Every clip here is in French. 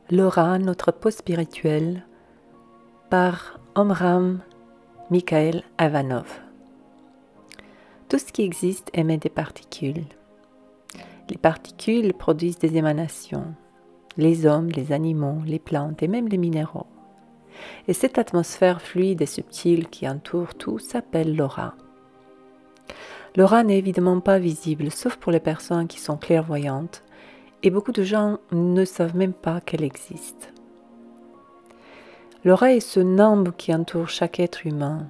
L'aura, notre peau spirituelle, par Omram Mikhail Ivanov. Tout ce qui existe émet des particules. Les particules produisent des émanations, les hommes, les animaux, les plantes et même les minéraux. Et cette atmosphère fluide et subtile qui entoure tout s'appelle l'aura. L'aura n'est évidemment pas visible, sauf pour les personnes qui sont clairvoyantes, et beaucoup de gens ne savent même pas qu'elle existe. L'aura est ce nimbe qui entoure chaque être humain,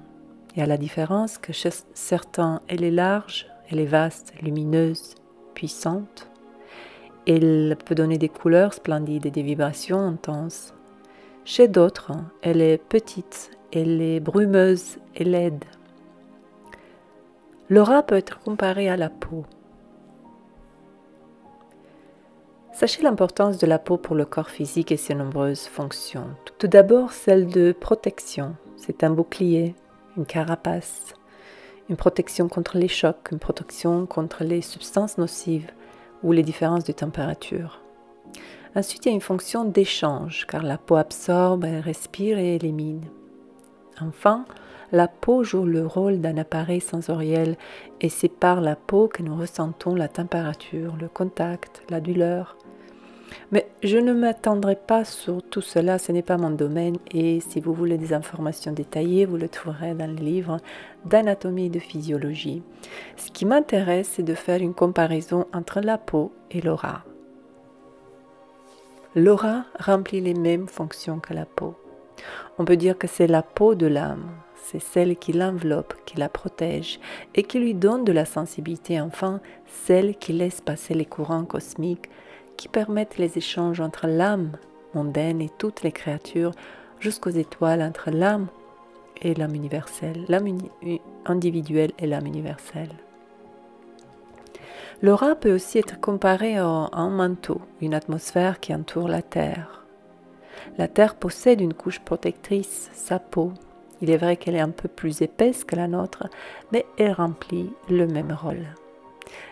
et à la différence que chez certains, elle est large, elle est vaste, lumineuse, puissante. Elle peut donner des couleurs splendides et des vibrations intenses. Chez d'autres, elle est petite, elle est brumeuse et laide. L'aura peut être comparée à la peau. Sachez l'importance de la peau pour le corps physique et ses nombreuses fonctions. Tout d'abord, celle de protection. C'est un bouclier, une carapace, une protection contre les chocs, une protection contre les substances nocives ou les différences de température. Ensuite, il y a une fonction d'échange, car la peau absorbe, elle respire et élimine. Enfin, la peau joue le rôle d'un appareil sensoriel et c'est par la peau que nous ressentons la température, le contact, la douleur. Mais je ne m'attendrai pas sur tout cela, ce n'est pas mon domaine et si vous voulez des informations détaillées, vous le trouverez dans le livre d'anatomie et de physiologie. Ce qui m'intéresse, c'est de faire une comparaison entre la peau et l'aura. L'aura remplit les mêmes fonctions que la peau. On peut dire que c'est la peau de l'âme, c'est celle qui l'enveloppe, qui la protège et qui lui donne de la sensibilité, enfin celle qui laisse passer les courants cosmiques qui permettent les échanges entre l'âme mondaine et toutes les créatures jusqu'aux étoiles, entre l'âme et l'âme universelle, l'âme individuelle et l'âme universelle. L'aura peut aussi être comparée à un manteau, une atmosphère qui entoure la Terre. La Terre possède une couche protectrice, sa peau. Il est vrai qu'elle est un peu plus épaisse que la nôtre, mais elle remplit le même rôle.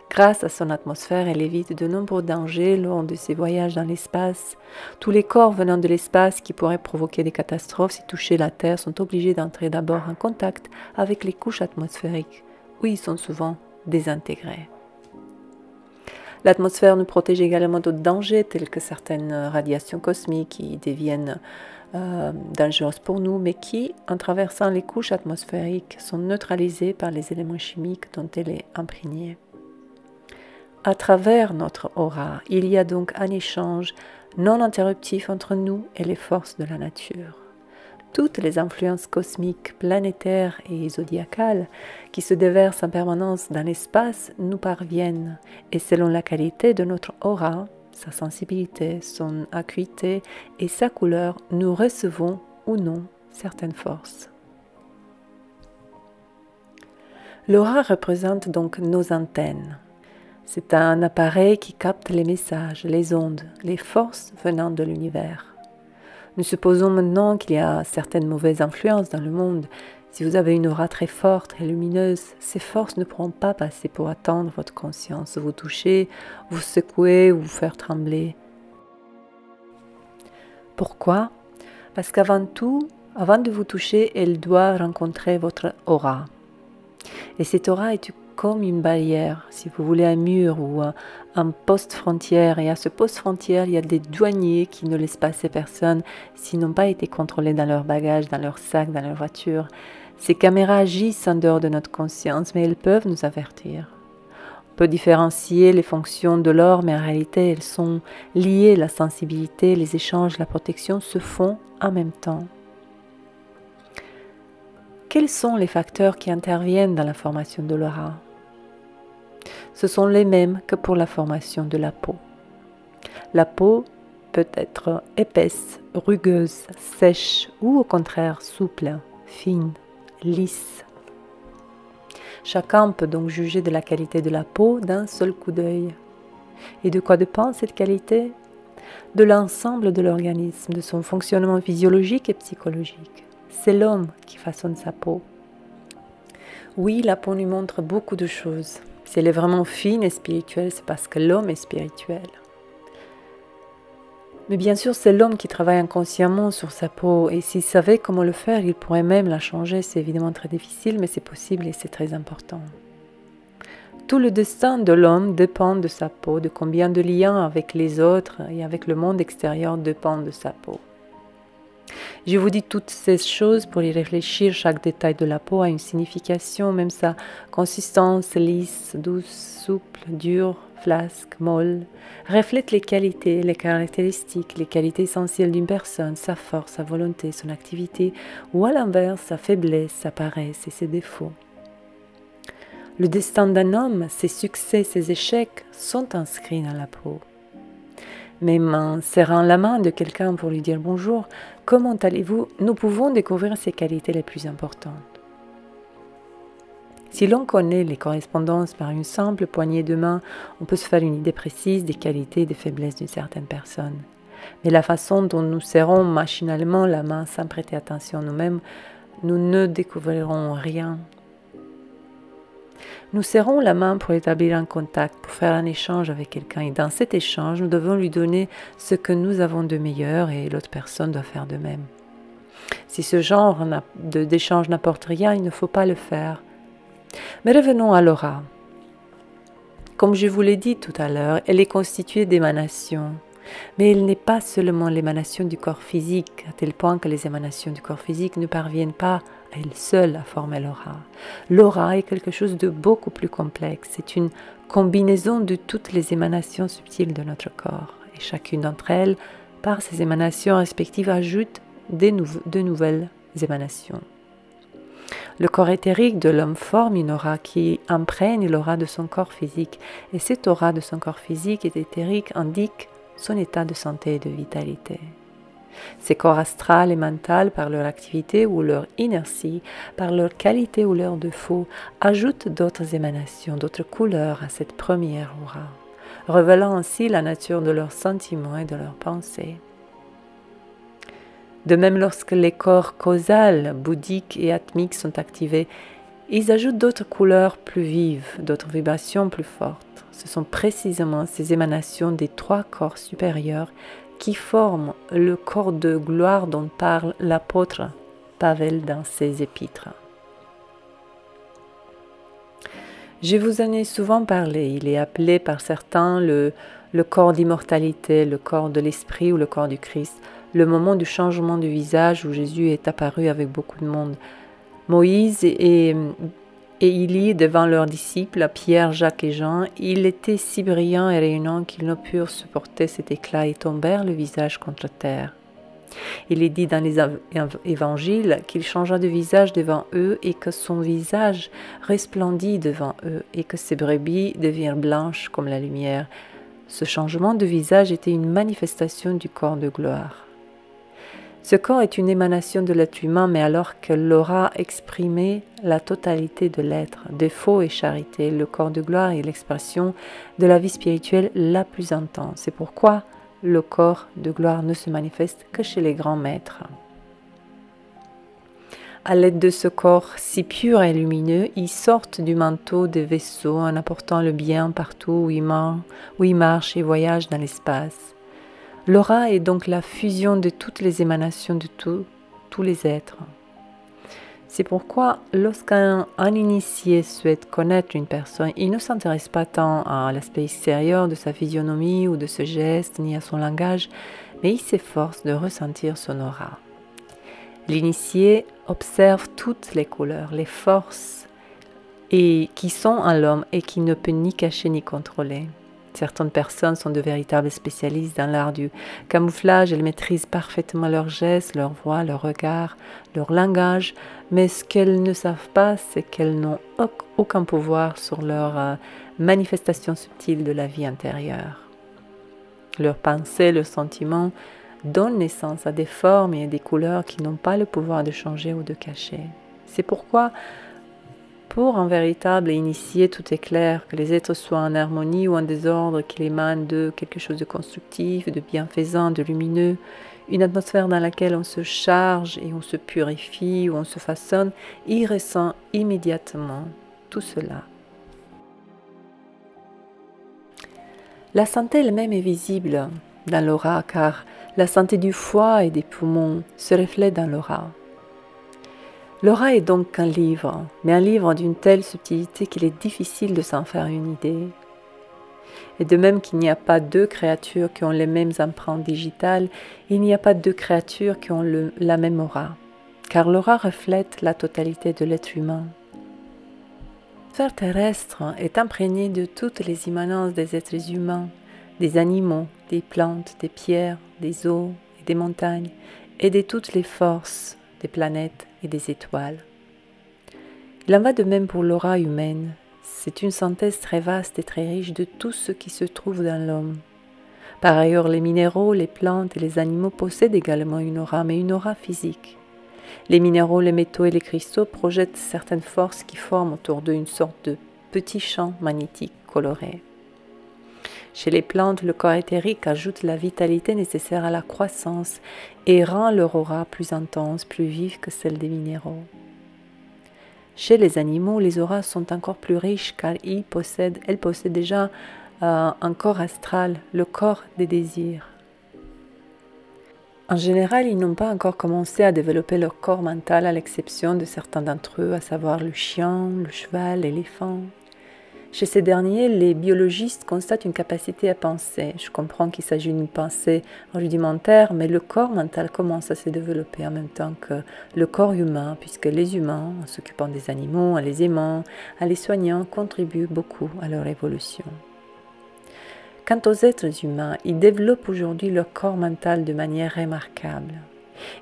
Grâce à son atmosphère, elle évite de nombreux dangers lors de ses voyages dans l'espace. Tous les corps venant de l'espace qui pourraient provoquer des catastrophes si toucher la Terre sont obligés d'entrer d'abord en contact avec les couches atmosphériques, où ils sont souvent désintégrés. L'atmosphère nous protège également d'autres dangers tels que certaines radiations cosmiques qui deviennent dangereuses pour nous, mais qui, en traversant les couches atmosphériques, sont neutralisées par les éléments chimiques dont elle est imprégnée. À travers notre aura, il y a donc un échange non interruptif entre nous et les forces de la nature. Toutes les influences cosmiques, planétaires et zodiacales qui se déversent en permanence dans l'espace nous parviennent et selon la qualité de notre aura, sa sensibilité, son acuité et sa couleur, nous recevons ou non certaines forces. L'aura représente donc nos antennes. C'est un appareil qui capte les messages, les ondes, les forces venant de l'univers. Nous supposons maintenant qu'il y a certaines mauvaises influences dans le monde. Si vous avez une aura très forte et lumineuse, ces forces ne pourront pas passer pour atteindre votre conscience, vous toucher, vous secouer ou vous faire trembler. Pourquoi? Parce qu'avant tout, avant de vous toucher, elle doit rencontrer votre aura. Et cette aura est comme une barrière, si vous voulez un mur ou un poste frontière. Et à ce poste frontière, il y a des douaniers qui ne laissent passer personne s'ils n'ont pas été contrôlés dans leur bagage, dans leur sac, dans leur voiture. Ces caméras agissent en dehors de notre conscience, mais elles peuvent nous avertir. On peut différencier les fonctions de l'or, mais en réalité, elles sont liées. La sensibilité, les échanges, la protection se font en même temps. Quels sont les facteurs qui interviennent dans la formation de l'aura? Ce sont les mêmes que pour la formation de la peau. La peau peut être épaisse, rugueuse, sèche ou au contraire souple, fine, lisse. Chacun peut donc juger de la qualité de la peau d'un seul coup d'œil. Et de quoi dépend cette qualité? De l'ensemble de l'organisme, de son fonctionnement physiologique et psychologique. C'est l'homme qui façonne sa peau. Oui, la peau nous montre beaucoup de choses. Si elle est vraiment fine et spirituelle, c'est parce que l'homme est spirituel. Mais bien sûr, c'est l'homme qui travaille inconsciemment sur sa peau, et s'il savait comment le faire, il pourrait même la changer. C'est évidemment très difficile, mais c'est possible et c'est très important. Tout le destin de l'homme dépend de sa peau, de combien de liens avec les autres et avec le monde extérieur dépendent de sa peau. Je vous dis toutes ces choses pour y réfléchir. Chaque détail de la peau a une signification, même sa consistance lisse, douce, souple, dure, flasque, molle, reflète les qualités, les caractéristiques, les qualités essentielles d'une personne, sa force, sa volonté, son activité, ou à l'inverse, sa faiblesse, sa paresse et ses défauts. Le destin d'un homme, ses succès, ses échecs sont inscrits dans la peau. Même en serrant la main de quelqu'un pour lui dire bonjour, comment allez-vous, nous pouvons découvrir ses qualités les plus importantes. Si l'on connaît les correspondances par une simple poignée de main, on peut se faire une idée précise des qualités et des faiblesses d'une certaine personne. Mais la façon dont nous serrons machinalement la main sans prêter attention à nous-mêmes, nous ne découvrirons rien. Nous serrons la main pour établir un contact, pour faire un échange avec quelqu'un. Et dans cet échange, nous devons lui donner ce que nous avons de meilleur et l'autre personne doit faire de même. Si ce genre d'échange n'apporte rien, il ne faut pas le faire. Mais revenons à l'aura. Comme je vous l'ai dit tout à l'heure, elle est constituée d'émanations. Mais elle n'est pas seulement l'émanation du corps physique, à tel point que les émanations du corps physique ne parviennent pas à elles seules à former l'aura. L'aura est quelque chose de beaucoup plus complexe. C'est une combinaison de toutes les émanations subtiles de notre corps. Et chacune d'entre elles, par ses émanations respectives, ajoute de nouvelles émanations. Le corps éthérique de l'homme forme une aura qui imprègne l'aura de son corps physique. Et cette aura de son corps physique et éthérique indique son état de santé et de vitalité. Ces corps astral et mental, par leur activité ou leur inertie, par leur qualité ou leurs défauts, ajoutent d'autres émanations, d'autres couleurs à cette première aura, révélant ainsi la nature de leurs sentiments et de leurs pensées. De même, lorsque les corps causals, bouddhiques et atmiques sont activés, ils ajoutent d'autres couleurs plus vives, d'autres vibrations plus fortes. Ce sont précisément ces émanations des trois corps supérieurs qui forment le corps de gloire dont parle l'apôtre Pavel dans ses épîtres. Je vous en ai souvent parlé. Il est appelé par certains le corps d'immortalité, le corps de l'esprit ou le corps du Christ, le moment du changement du visage où Jésus est apparu avec beaucoup de monde. Moïse et Élie devant leurs disciples, Pierre, Jacques et Jean, il était si brillant et rayonnant qu'ils ne purent supporter cet éclat et tombèrent le visage contre terre. Il est dit dans les évangiles qu'il changea de visage devant eux et que son visage resplendit devant eux et que ses brebis devinrent blanches comme la lumière. Ce changement de visage était une manifestation du corps de gloire. Ce corps est une émanation de l'être humain, mais alors que l'aura exprimait la totalité de l'être, défaut et charité, le corps de gloire est l'expression de la vie spirituelle la plus intense. C'est pourquoi le corps de gloire ne se manifeste que chez les grands maîtres. À l'aide de ce corps si pur et lumineux, ils sortent du manteau des vaisseaux en apportant le bien partout où ils marchent et voyagent dans l'espace. L'aura est donc la fusion de toutes les émanations de tous les êtres. C'est pourquoi lorsqu'un initié souhaite connaître une personne, il ne s'intéresse pas tant à l'aspect extérieur de sa physionomie ou de ses gestes, ni à son langage, mais il s'efforce de ressentir son aura. L'initié observe toutes les couleurs, les forces qui sont en l'homme et qui ne peut ni cacher ni contrôler. Certaines personnes sont de véritables spécialistes dans l'art du camouflage. Elles maîtrisent parfaitement leurs gestes, leur voix, leur regard, leur langage. Mais ce qu'elles ne savent pas, c'est qu'elles n'ont aucun pouvoir sur leur manifestation subtile de la vie intérieure. Leurs pensées, leurs sentiments donnent naissance à des formes et à des couleurs qui n'ont pas le pouvoir de changer ou de cacher. C'est pourquoi pour un véritable initié, tout est clair, que les êtres soient en harmonie ou en désordre, qu'il émane de quelque chose de constructif, de bienfaisant, de lumineux, une atmosphère dans laquelle on se charge et on se purifie ou on se façonne, il ressent immédiatement tout cela. La santé elle-même est visible. dans l'aura, car la santé du foie et des poumons se reflète dans l'aura. L'aura est donc un livre, mais un livre d'une telle subtilité qu'il est difficile de s'en faire une idée. Et de même qu'il n'y a pas deux créatures qui ont les mêmes empreintes digitales, il n'y a pas deux créatures qui ont la même aura, car l'aura reflète la totalité de l'être humain. La sphère terrestre est imprégnée de toutes les immanences des êtres humains, des animaux, des plantes, des pierres, des eaux et des montagnes, et de toutes les forces des planètes et des étoiles. Il en va de même pour l'aura humaine. C'est une synthèse très vaste et très riche de tout ce qui se trouve dans l'homme. Par ailleurs, les minéraux, les plantes et les animaux possèdent également une aura, mais une aura physique. Les minéraux, les métaux et les cristaux projettent certaines forces qui forment autour d'eux une sorte de petit champ magnétique coloré. Chez les plantes, le corps éthérique ajoute la vitalité nécessaire à la croissance et rend leur aura plus intense, plus vive que celle des minéraux. Chez les animaux, les auras sont encore plus riches car elles possèdent déjà un corps astral, le corps des désirs. En général, ils n'ont pas encore commencé à développer leur corps mental à l'exception de certains d'entre eux, à savoir le chien, le cheval, l'éléphant. Chez ces derniers, les biologistes constatent une capacité à penser. Je comprends qu'il s'agit d'une pensée rudimentaire, mais le corps mental commence à se développer en même temps que le corps humain, puisque les humains, en s'occupant des animaux, en les aimant, en les soignant, contribuent beaucoup à leur évolution. Quant aux êtres humains, ils développent aujourd'hui leur corps mental de manière remarquable.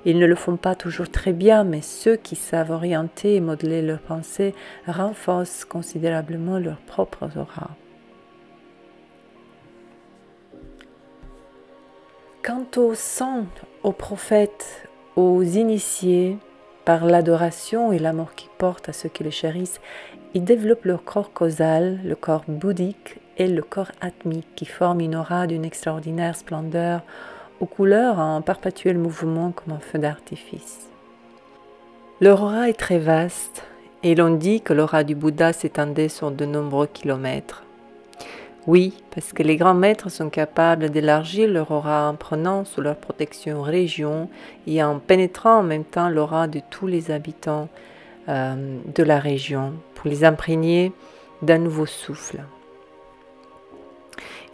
Ils ne le font pas toujours très bien, mais ceux qui savent orienter et modeler leurs pensées renforcent considérablement leurs propres auras. Quant aux saints, aux prophètes, aux initiés, par l'adoration et l'amour qu'ils portent à ceux qui les chérissent, ils développent leur corps causal, le corps bouddhique et le corps atmique qui forment une aura d'une extraordinaire splendeur, aux couleurs en perpétuel mouvement comme un feu d'artifice. Leur aura est très vaste et l'on dit que l'aura du Bouddha s'étendait sur de nombreux kilomètres. Oui, parce que les grands maîtres sont capables d'élargir leur aura en prenant sous leur protection région et en pénétrant en même temps l'aura de tous les habitants de la région pour les imprégner d'un nouveau souffle.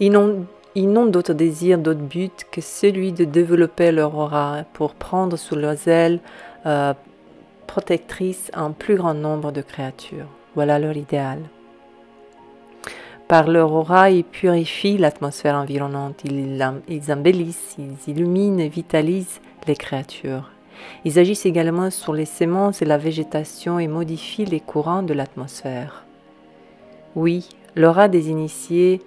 Ils n'ont d'autre désir, d'autre but que celui de développer leur aura pour prendre sous leurs ailes protectrices un plus grand nombre de créatures. Voilà leur idéal. Par leur aura, ils purifient l'atmosphère environnante, ils embellissent, ils illuminent et vitalisent les créatures. Ils agissent également sur les semences et la végétation et modifient les courants de l'atmosphère. Oui, l'aura des initiés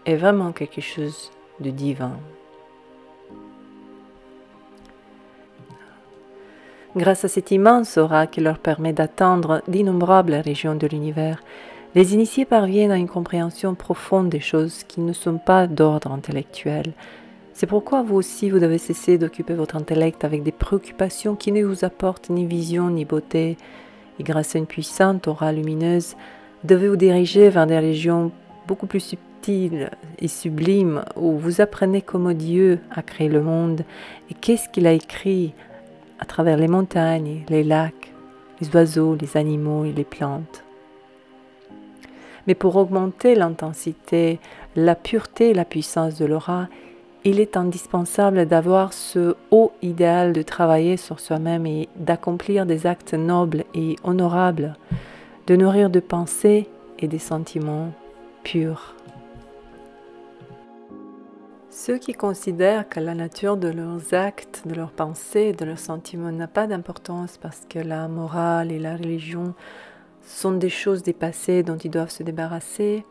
est vraiment quelque chose de divin. Grâce à cette immense aura qui leur permet d'atteindre d'innombrables régions de l'univers, les initiés parviennent à une compréhension profonde des choses qui ne sont pas d'ordre intellectuel. C'est pourquoi vous aussi, vous devez cesser d'occuper votre intellect avec des préoccupations qui ne vous apportent ni vision ni beauté, et grâce à une puissante aura lumineuse, devez vous diriger vers des régions beaucoup plus subtiles et sublime où vous apprenez comment Dieu a créé le monde et qu'est-ce qu'il a écrit à travers les montagnes, les lacs, les oiseaux, les animaux et les plantes. Mais pour augmenter l'intensité, la pureté et la puissance de l'aura, il est indispensable d'avoir ce haut idéal de travailler sur soi-même et d'accomplir des actes nobles et honorables, de nourrir de pensées et des sentiments purs. Ceux qui considèrent que la nature de leurs actes, de leurs pensées et de leurs sentiments n'a pas d'importance parce que la morale et la religion sont des choses dépassées dont ils doivent se débarrasser,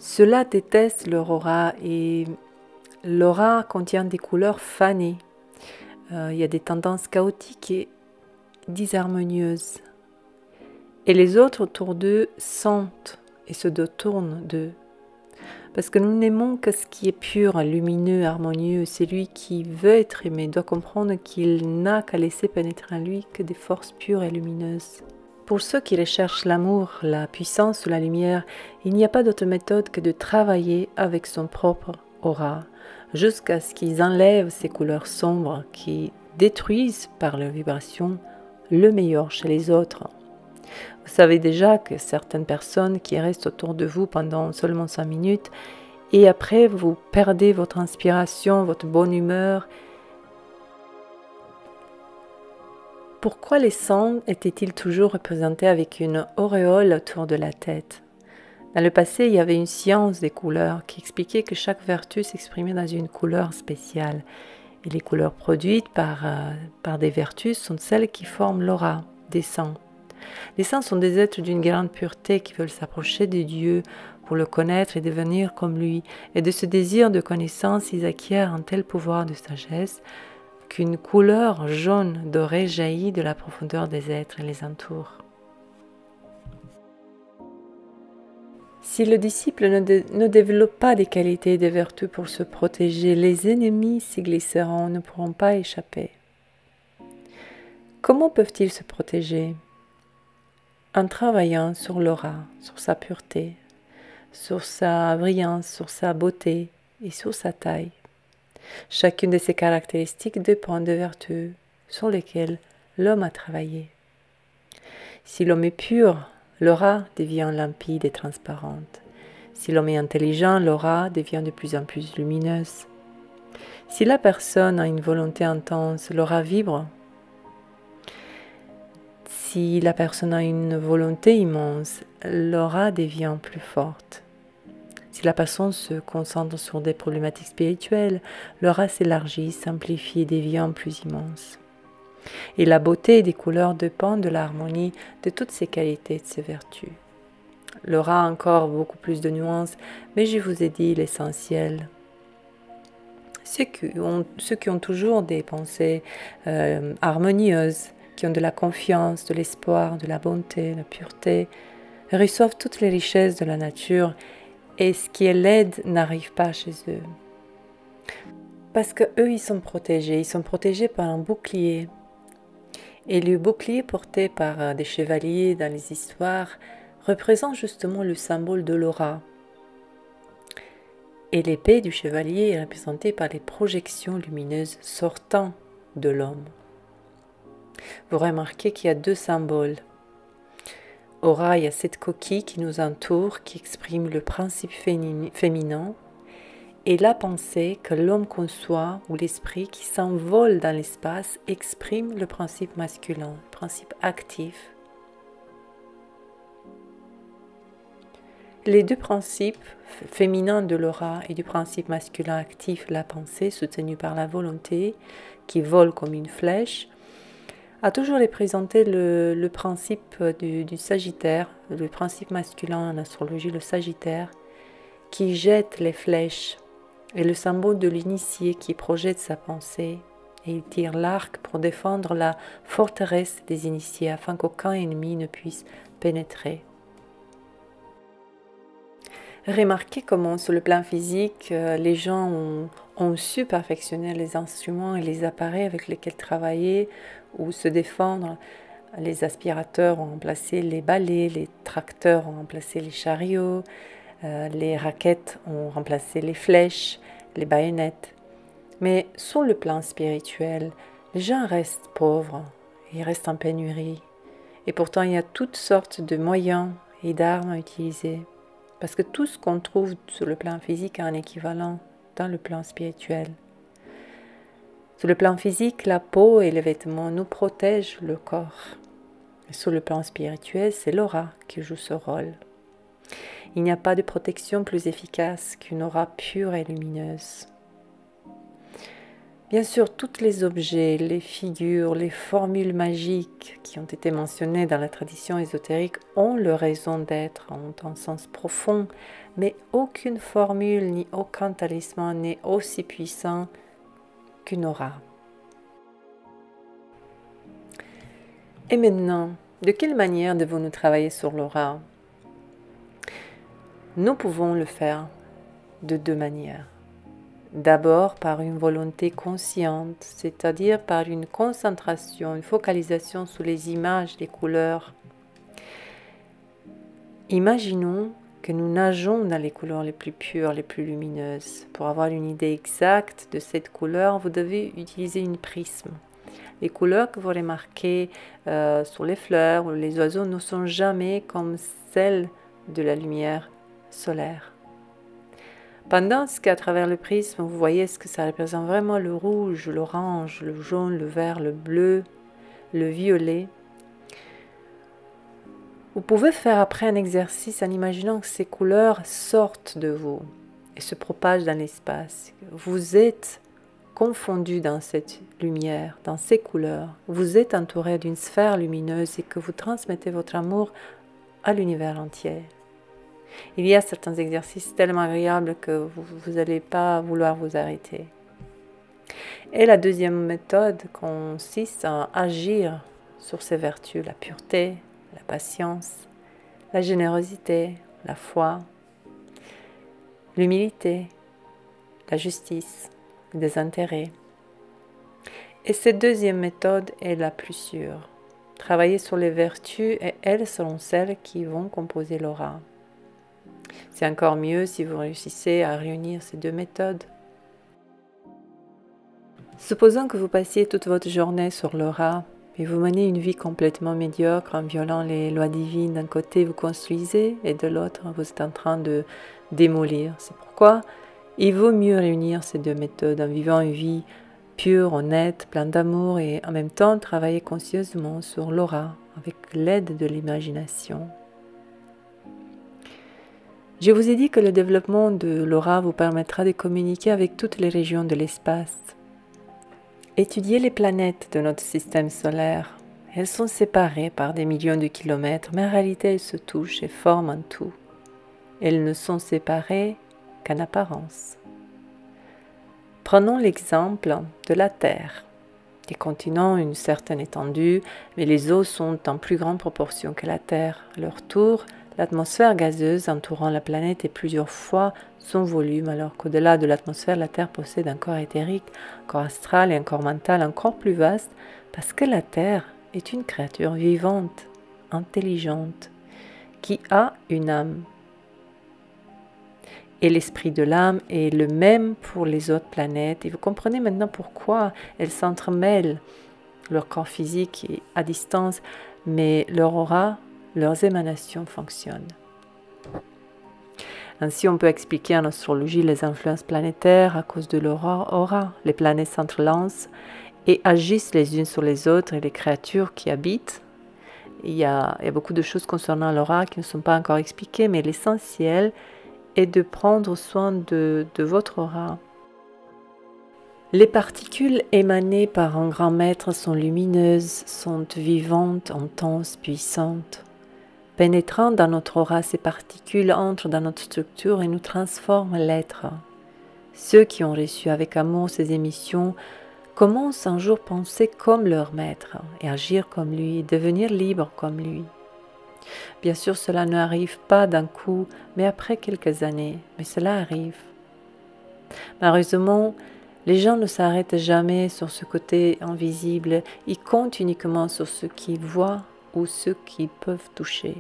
ceux-là détestent leur aura et l'aura contient des couleurs fanées. Il y a des tendances chaotiques et disharmonieuses. Et les autres autour d'eux sentent et se détournent d'eux. Parce que nous n'aimons que ce qui est pur, lumineux, harmonieux. Celui qui veut être aimé doit comprendre qu'il n'a qu'à laisser pénétrer en lui que des forces pures et lumineuses. Pour ceux qui recherchent l'amour, la puissance ou la lumière, il n'y a pas d'autre méthode que de travailler avec son propre aura, jusqu'à ce qu'ils enlèvent ces couleurs sombres qui détruisent par leur vibration le meilleur chez les autres. Vous savez déjà que certaines personnes qui restent autour de vous pendant seulement 5 minutes et après vous perdez votre inspiration, votre bonne humeur. Pourquoi les sangs étaient-ils toujours représentés avec une auréole autour de la tête? Dans le passé, il y avait une science des couleurs qui expliquait que chaque vertu s'exprimait dans une couleur spéciale. Et les couleurs produites par des vertus sont celles qui forment l'aura des saints. Les saints sont des êtres d'une grande pureté qui veulent s'approcher de Dieu pour le connaître et devenir comme lui. Et de ce désir de connaissance, ils acquièrent un tel pouvoir de sagesse qu'une couleur jaune dorée jaillit de la profondeur des êtres et les entoure. Si le disciple ne développe pas des qualités et des vertus pour se protéger, les ennemis s'y glisseront, ne pourront pas échapper. Comment peuvent-ils se protéger? En travaillant sur l'aura, sur sa pureté, sur sa brillance, sur sa beauté et sur sa taille. Chacune de ces caractéristiques dépend des vertus sur lesquelles l'homme a travaillé. Si l'homme est pur, l'aura devient limpide et transparente. Si l'homme est intelligent, l'aura devient de plus en plus lumineuse. Si la personne a une volonté intense, l'aura vibre. Si la personne a une volonté immense, l'aura devient plus forte. Si la personne se concentre sur des problématiques spirituelles, l'aura s'élargit, s'amplifie et devient plus immense. Et la beauté des couleurs dépend de l'harmonie de toutes ces qualités et de ces vertus. L'aura a encore beaucoup plus de nuances, mais je vous ai dit l'essentiel. Ceux qui ont toujours des pensées harmonieuses, qui ont de la confiance, de l'espoir, de la bonté, de la pureté, reçoivent toutes les richesses de la nature et ce qui est laid n'arrive pas chez eux. Parce qu'eux, ils sont protégés par un bouclier. Et le bouclier porté par des chevaliers dans les histoires représente justement le symbole de l'aura. Et l'épée du chevalier est représentée par les projections lumineuses sortant de l'homme. Vous remarquez qu'il y a 2 symboles. Aura, il y a cette coquille qui nous entoure, qui exprime le principe féminin, et la pensée que l'homme conçoit, ou l'esprit qui s'envole dans l'espace, exprime le principe masculin, le principe actif. Les 2 principes féminins de l'aura et du principe masculin actif, la pensée, soutenue par la volonté, qui vole comme une flèche, a toujours représenté le principe du Sagittaire, le principe masculin en astrologie, le Sagittaire, qui jette les flèches, et le symbole de l'initié qui projette sa pensée, et il tire l'arc pour défendre la forteresse des initiés afin qu'aucun ennemi ne puisse pénétrer. Remarquez comment sur le plan physique, les gens ont su perfectionner les instruments et les appareils avec lesquels travailler ou se défendre. Les aspirateurs ont remplacé les balais, les tracteurs ont remplacé les chariots, les raquettes ont remplacé les flèches, les baïonnettes. Mais sur le plan spirituel, les gens restent pauvres, ils restent en pénurie. Et pourtant, il y a toutes sortes de moyens et d'armes à utiliser. Parce que tout ce qu'on trouve sur le plan physique a un équivalent dans le plan spirituel. Sur le plan physique, la peau et les vêtements nous protègent le corps. Et sur le plan spirituel, c'est l'aura qui joue ce rôle. Il n'y a pas de protection plus efficace qu'une aura pure et lumineuse. Bien sûr, tous les objets, les figures, les formules magiques qui ont été mentionnées dans la tradition ésotérique ont leur raison d'être, ont un sens profond, mais aucune formule ni aucun talisman n'est aussi puissant qu'une aura. Et maintenant, de quelle manière devons-nous travailler sur l'aura? Nous pouvons le faire de 2 manières. D'abord par une volonté consciente, c'est-à-dire par une concentration, une focalisation sur les images, les couleurs. Imaginons que nous nageons dans les couleurs les plus pures, les plus lumineuses. Pour avoir une idée exacte de cette couleur, vous devez utiliser une prisme. Les couleurs que vous remarquez sur les fleurs ou les oiseaux ne sont jamais comme celles de la lumière solaire. Pendant qu'à travers le prisme, vous voyez ce que ça représente vraiment: le rouge, l'orange, le jaune, le vert, le bleu, le violet. Vous pouvez faire après un exercice en imaginant que ces couleurs sortent de vous et se propagent dans l'espace. Vous êtes confondu dans cette lumière, dans ces couleurs. Vous êtes entouré d'une sphère lumineuse et que vous transmettez votre amour à l'univers entier. Il y a certains exercices tellement agréables que vous n'allez pas vouloir vous arrêter. Et la deuxième méthode consiste à agir sur ces vertus: la pureté, la patience, la générosité, la foi, l'humilité, la justice, le désintérêt. Et cette deuxième méthode est la plus sûre. Travailler sur les vertus et elles seront celles qui vont composer l'aura. C'est encore mieux si vous réussissez à réunir ces deux méthodes. Supposons que vous passiez toute votre journée sur l'aura et vous menez une vie complètement médiocre en violant les lois divines. D'un côté, vous construisez et de l'autre, vous êtes en train de démolir. C'est pourquoi il vaut mieux réunir ces deux méthodes en vivant une vie pure, honnête, pleine d'amour et en même temps travailler conscieusement sur l'aura avec l'aide de l'imagination. Je vous ai dit que le développement de l'aura vous permettra de communiquer avec toutes les régions de l'espace. Étudiez les planètes de notre système solaire. Elles sont séparées par des millions de kilomètres, mais en réalité elles se touchent et forment un tout. Elles ne sont séparées qu'en apparence. Prenons l'exemple de la Terre. Les continents ont une certaine étendue, mais les eaux sont en plus grande proportion que la Terre. À leur tour, l'atmosphère gazeuse entourant la planète est plusieurs fois son volume, alors qu'au-delà de l'atmosphère, la Terre possède un corps éthérique, un corps astral et un corps mental encore plus vaste, parce que la Terre est une créature vivante, intelligente, qui a une âme. Et l'esprit de l'âme est le même pour les autres planètes. Et vous comprenez maintenant pourquoi elles s'entremêlent. Leur corps physique est à distance, mais leur aura, leurs émanations fonctionnent. Ainsi, on peut expliquer en astrologie les influences planétaires à cause de leur aura. Les planètes s'entrelacent et agissent les unes sur les autres et les créatures qui habitent. Il y a beaucoup de choses concernant l'aura qui ne sont pas encore expliquées, mais l'essentiel est de prendre soin de votre aura. Les particules émanées par un grand maître sont lumineuses, sont vivantes, intenses, puissantes. Pénétrant dans notre aura, ces particules entrent dans notre structure et nous transforment l'être. Ceux qui ont reçu avec amour ces émissions commencent un jour à penser comme leur maître et agir comme lui, devenir libres comme lui. Bien sûr, cela ne arrive pas d'un coup, mais après quelques années. Mais cela arrive. Malheureusement, les gens ne s'arrêtent jamais sur ce côté invisible. Ils comptent uniquement sur ce qu'ils voient ou ce qu'ils peuvent toucher.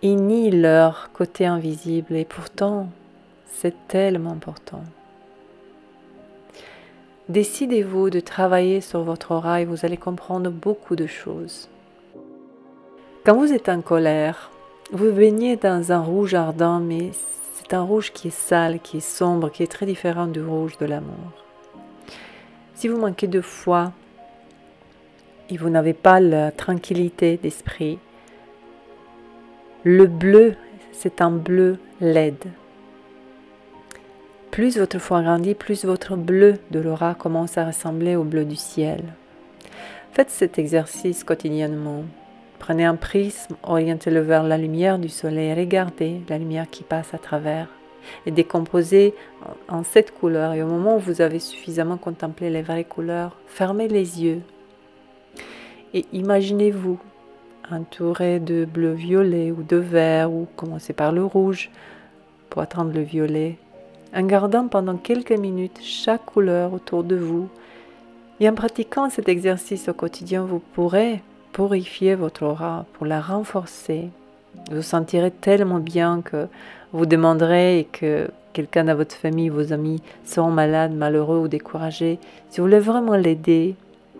Ils nient leur côté invisible et pourtant, c'est tellement important. Décidez-vous de travailler sur votre aura et vous allez comprendre beaucoup de choses. Quand vous êtes en colère, vous baignez dans un rouge ardent, mais c'est un rouge qui est sale, qui est sombre, qui est très différent du rouge de l'amour. Si vous manquez de foi et vous n'avez pas la tranquillité d'esprit, le bleu, c'est un bleu laide. Plus votre foi grandit, plus votre bleu de l'aura commence à ressembler au bleu du ciel. Faites cet exercice quotidiennement. Prenez un prisme, orientez-le vers la lumière du soleil, regardez la lumière qui passe à travers et décomposez en 7 couleurs. Et au moment où vous avez suffisamment contemplé les vraies couleurs, fermez les yeux et imaginez-vous entouré de bleu-violet ou de vert, ou commencez par le rouge pour atteindre le violet, en gardant pendant quelques minutes chaque couleur autour de vous. Et en pratiquant cet exercice au quotidien, vous pourrez purifier votre aura, pour la renforcer. Vous sentirez tellement bien que vous demanderez et que quelqu'un de votre famille, vos amis seront malades, malheureux ou découragés. Si vous voulez vraiment l'aider,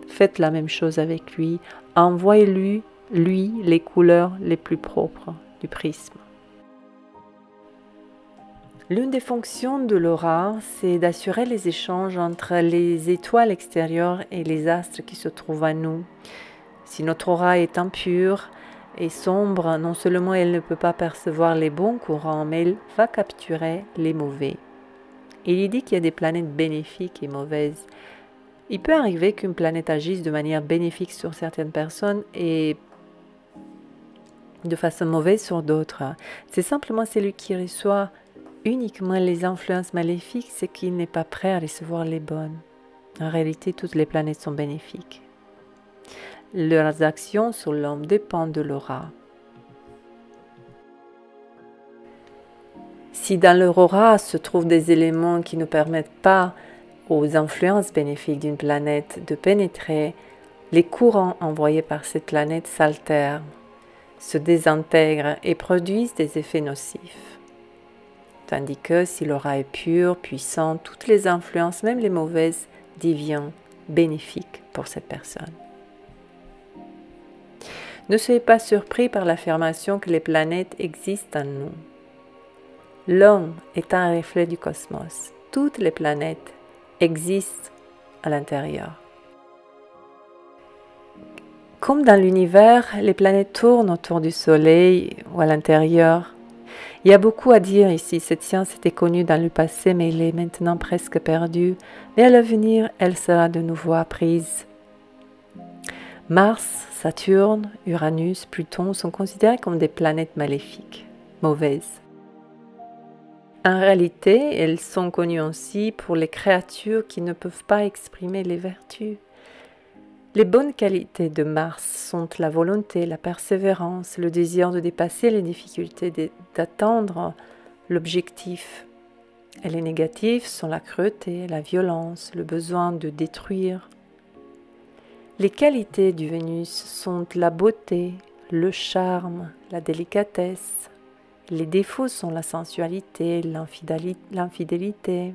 faites la même chose avec lui. Envoyez-lui les couleurs les plus propres du prisme. L'une des fonctions de l'aura, c'est d'assurer les échanges entre les étoiles extérieures et les astres qui se trouvent à nous. Si notre aura est impure et sombre, non seulement elle ne peut pas percevoir les bons courants, mais elle va capturer les mauvais. Il est dit qu'il y a des planètes bénéfiques et mauvaises. Il peut arriver qu'une planète agisse de manière bénéfique sur certaines personnes et de façon mauvaise sur d'autres. C'est simplement celui qui reçoit uniquement les influences maléfiques, c'est qu'il n'est pas prêt à recevoir les bonnes. En réalité, toutes les planètes sont bénéfiques. Leurs actions sur l'homme dépendent de l'aura. Si dans leur aura se trouvent des éléments qui ne permettent pas aux influences bénéfiques d'une planète de pénétrer, les courants envoyés par cette planète s'altèrent, se désintègrent et produisent des effets nocifs. Tandis que si l'aura est pure, puissante, toutes les influences, même les mauvaises, deviennent bénéfiques pour cette personne. Ne soyez pas surpris par l'affirmation que les planètes existent en nous. L'homme est un reflet du cosmos. Toutes les planètes existent à l'intérieur. Comme dans l'univers, les planètes tournent autour du Soleil ou à l'intérieur. Il y a beaucoup à dire ici. Cette science était connue dans le passé, mais elle est maintenant presque perdue. Mais à l'avenir, elle sera de nouveau apprise. Mars, Saturne, Uranus, Pluton sont considérés comme des planètes maléfiques, mauvaises. En réalité, elles sont connues aussi pour les créatures qui ne peuvent pas exprimer les vertus. Les bonnes qualités de Mars sont la volonté, la persévérance, le désir de dépasser les difficultés, d'atteindre l'objectif. Et les négatives sont la cruauté, la violence, le besoin de détruire. Les qualités du Vénus sont la beauté, le charme, la délicatesse. Les défauts sont la sensualité, l'infidélité.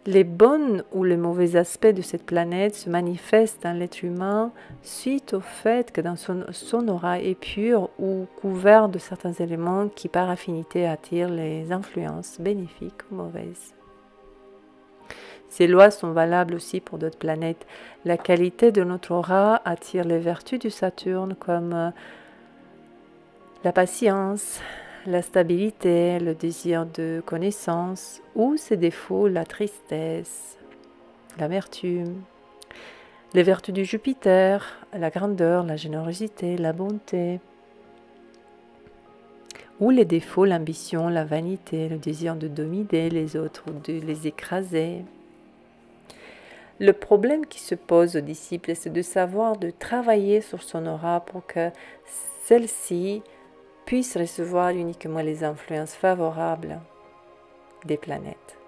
Les bons ou les mauvais aspects de cette planète se manifestent dans l'être humain suite au fait que dans son aura est pur ou couvert de certains éléments qui par affinité attirent les influences bénéfiques ou mauvaises. Ces lois sont valables aussi pour d'autres planètes. La qualité de notre aura attire les vertus du Saturne comme la patience, la stabilité, le désir de connaissance, ou ses défauts, la tristesse, l'amertume. Les vertus du Jupiter, la grandeur, la générosité, la bonté. Ou les défauts, l'ambition, la vanité, le désir de dominer les autres ou de les écraser. Le problème qui se pose aux disciples, c'est de savoir de travailler sur son aura pour que celle-ci puisse recevoir uniquement les influences favorables des planètes.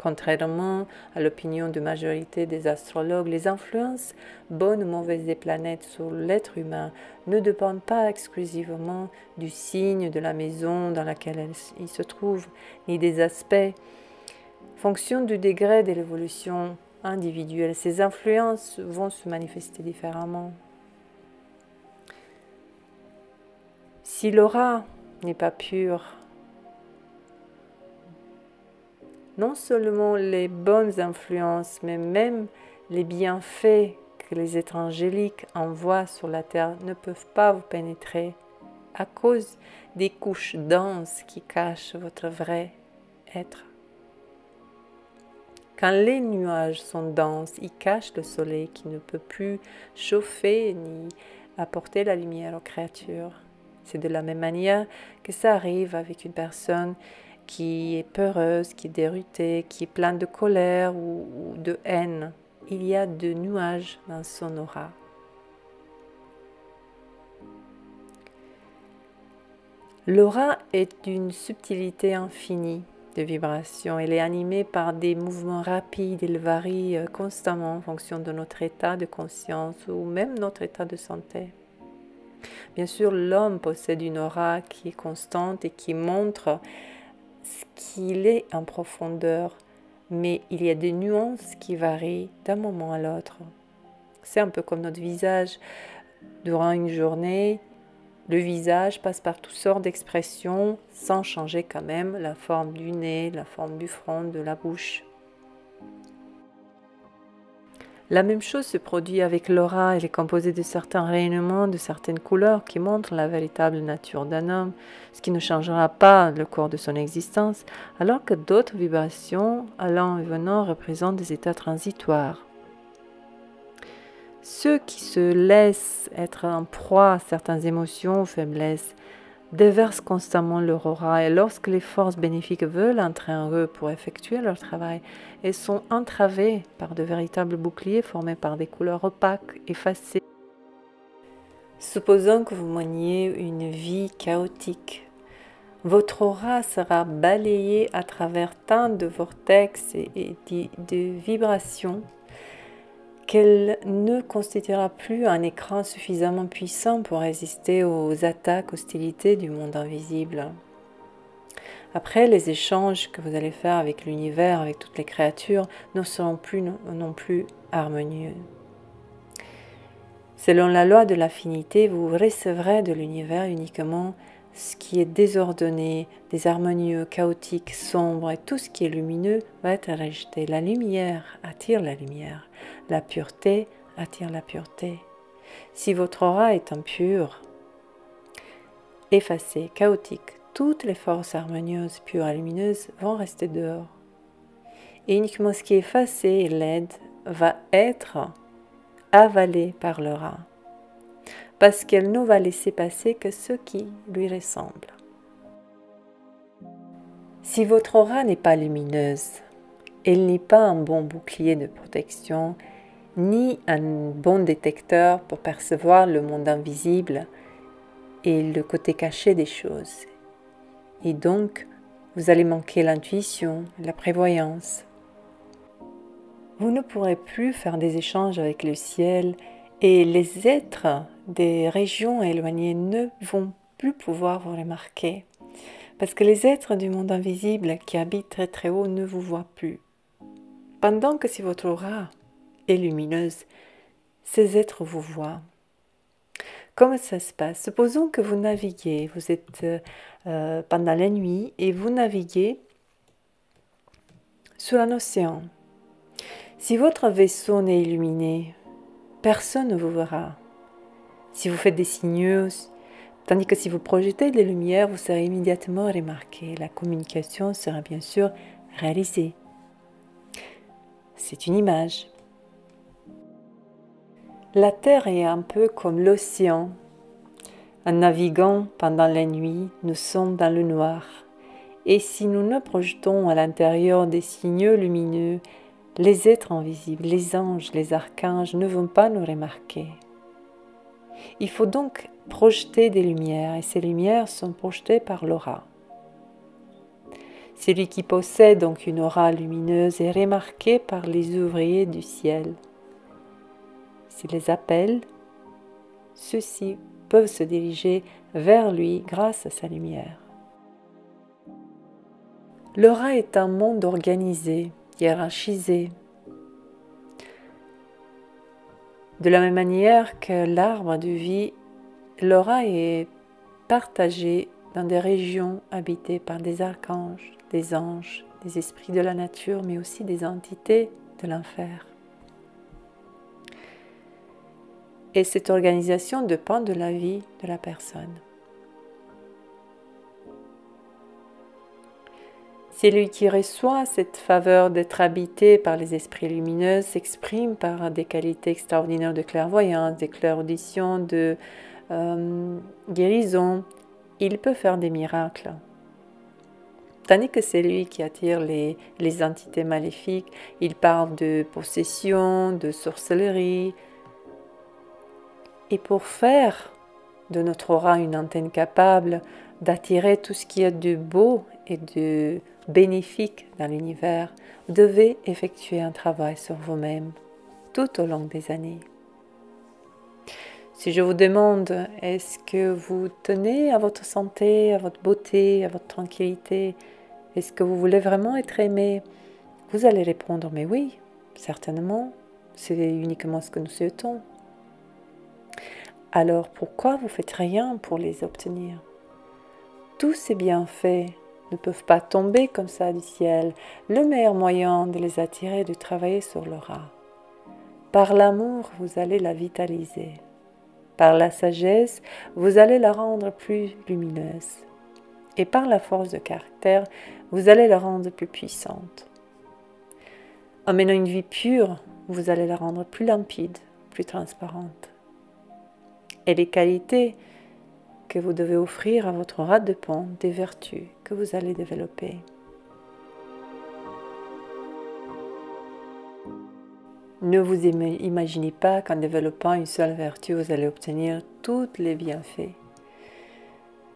Contrairement à l'opinion de majorité des astrologues, les influences bonnes ou mauvaises des planètes sur l'être humain ne dépendent pas exclusivement du signe de la maison dans laquelle il se trouve, ni des aspects. Fonction du degré de l'évolution individuelle, ces influences vont se manifester différemment. Si l'aura n'est pas pure, non seulement les bonnes influences, mais même les bienfaits que les êtres angéliques envoient sur la terre ne peuvent pas vous pénétrer à cause des couches denses qui cachent votre vrai être. Quand les nuages sont denses, ils cachent le soleil qui ne peut plus chauffer ni apporter la lumière aux créatures. C'est de la même manière que ça arrive avec une personne qui est peureuse, qui est déroutée, qui est pleine de colère ou de haine. Il y a de nuages dans son aura. L'aura est d'une subtilité infinie. de vibration. Elle est animée par des mouvements rapides, elle varie constamment en fonction de notre état de conscience ou même notre état de santé. Bien sûr, l'homme possède une aura qui est constante et qui montre ce qu'il est en profondeur, mais il y a des nuances qui varient d'un moment à l'autre. C'est un peu comme notre visage. Durant une journée, le visage passe par toutes sortes d'expressions sans changer quand même la forme du nez, la forme du front, de la bouche. La même chose se produit avec l'aura. Elle est composée de certains rayonnements, de certaines couleurs qui montrent la véritable nature d'un homme, ce qui ne changera pas le cours de son existence, alors que d'autres vibrations allant et venant représentent des états transitoires. Ceux qui se laissent être en proie à certaines émotions ou faiblesses déversent constamment leur aura et lorsque les forces bénéfiques veulent entrer en eux pour effectuer leur travail, elles sont entravées par de véritables boucliers formés par des couleurs opaques, effacées. Supposons que vous meniez une vie chaotique. Votre aura sera balayée à travers tant de vortex et de vibrations qu'elle ne constituera plus un écran suffisamment puissant pour résister aux attaques, hostilités du monde invisible. Après, les échanges que vous allez faire avec l'univers, avec toutes les créatures, ne seront plus non plus harmonieux. Selon la loi de l'affinité, vous recevrez de l'univers uniquement ce qui est désordonné, désharmonieux, chaotique, sombre, et tout ce qui est lumineux va être rejeté. La lumière attire la lumière. La pureté attire la pureté. Si votre aura est impure, effacée, chaotique, toutes les forces harmonieuses, pures et lumineuses vont rester dehors. Et uniquement ce qui est effacé et laide va être avalé par l'aura, parce qu'elle ne va laisser passer que ce qui lui ressemble. Si votre aura n'est pas lumineuse, elle n'est pas un bon bouclier de protection, ni un bon détecteur pour percevoir le monde invisible et le côté caché des choses. Et donc, vous allez manquer l'intuition, la prévoyance. Vous ne pourrez plus faire des échanges avec le ciel et les êtres des régions éloignées ne vont plus pouvoir vous remarquer. Parce que les êtres du monde invisible qui habitent très très haut ne vous voient plus. Pendant que si votre aura est lumineuse, ces êtres vous voient. Comment ça se passe? Supposons que vous naviguez, vous êtes pendant la nuit et vous naviguez sur un océan. Si votre vaisseau n'est illuminé, personne ne vous verra. Si vous faites des signaux, tandis que si vous projetez des lumières, vous serez immédiatement remarqué. La communication sera bien sûr réalisée. C'est une image. La Terre est un peu comme l'océan. En naviguant pendant la nuit, nous sommes dans le noir. Et si nous ne projetons à l'intérieur des signaux lumineux, les êtres invisibles, les anges, les archanges ne vont pas nous remarquer. Il faut donc projeter des lumières et ces lumières sont projetées par l'aura. Celui qui possède donc une aura lumineuse est remarqué par les ouvriers du ciel. S'il les appelle, ceux-ci peuvent se diriger vers lui grâce à sa lumière. L'aura est un monde organisé, hiérarchisé. De la même manière que l'arbre de vie, l'aura est partagée dans des régions habitées par des archanges, des anges, des esprits de la nature, mais aussi des entités de l'enfer. Et cette organisation dépend de la vie de la personne. Celui qui reçoit cette faveur d'être habité par les esprits lumineux s'exprime par des qualités extraordinaires de clairvoyance, de clairaudition, de guérison. Il peut faire des miracles. Tandis que celui qui attire les entités maléfiques, il parle de possession, de sorcellerie. Et pour faire de notre aura une antenne capable d'attirer tout ce qui est de beau et de bénéfique dans l'univers, vous devez effectuer un travail sur vous-même tout au long des années. Si je vous demande, est-ce que vous tenez à votre santé, à votre beauté, à votre tranquillité? Est-ce que vous voulez vraiment être aimé? Vous allez répondre, mais oui, certainement, c'est uniquement ce que nous souhaitons. Alors pourquoi vous faites rien pour les obtenir? Tous ces bienfaits ne peuvent pas tomber comme ça du ciel. Le meilleur moyen de les attirer est de travailler sur l'aura. Par l'amour, vous allez la vitaliser. Par la sagesse, vous allez la rendre plus lumineuse. Et par la force de caractère, vous allez la rendre plus puissante. En menant une vie pure, vous allez la rendre plus limpide, plus transparente. Et les qualités que vous devez offrir à votre rate de pan, des vertus que vous allez développer. Ne vous imaginez pas qu'en développant une seule vertu, vous allez obtenir tous les bienfaits.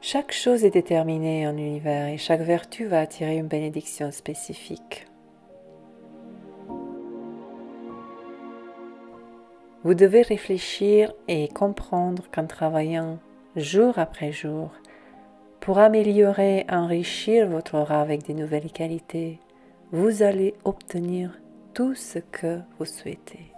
Chaque chose est déterminée en univers et chaque vertu va attirer une bénédiction spécifique. Vous devez réfléchir et comprendre qu'en travaillant jour après jour, pour améliorer, enrichir votre aura avec de nouvelles qualités, vous allez obtenir tout ce que vous souhaitez.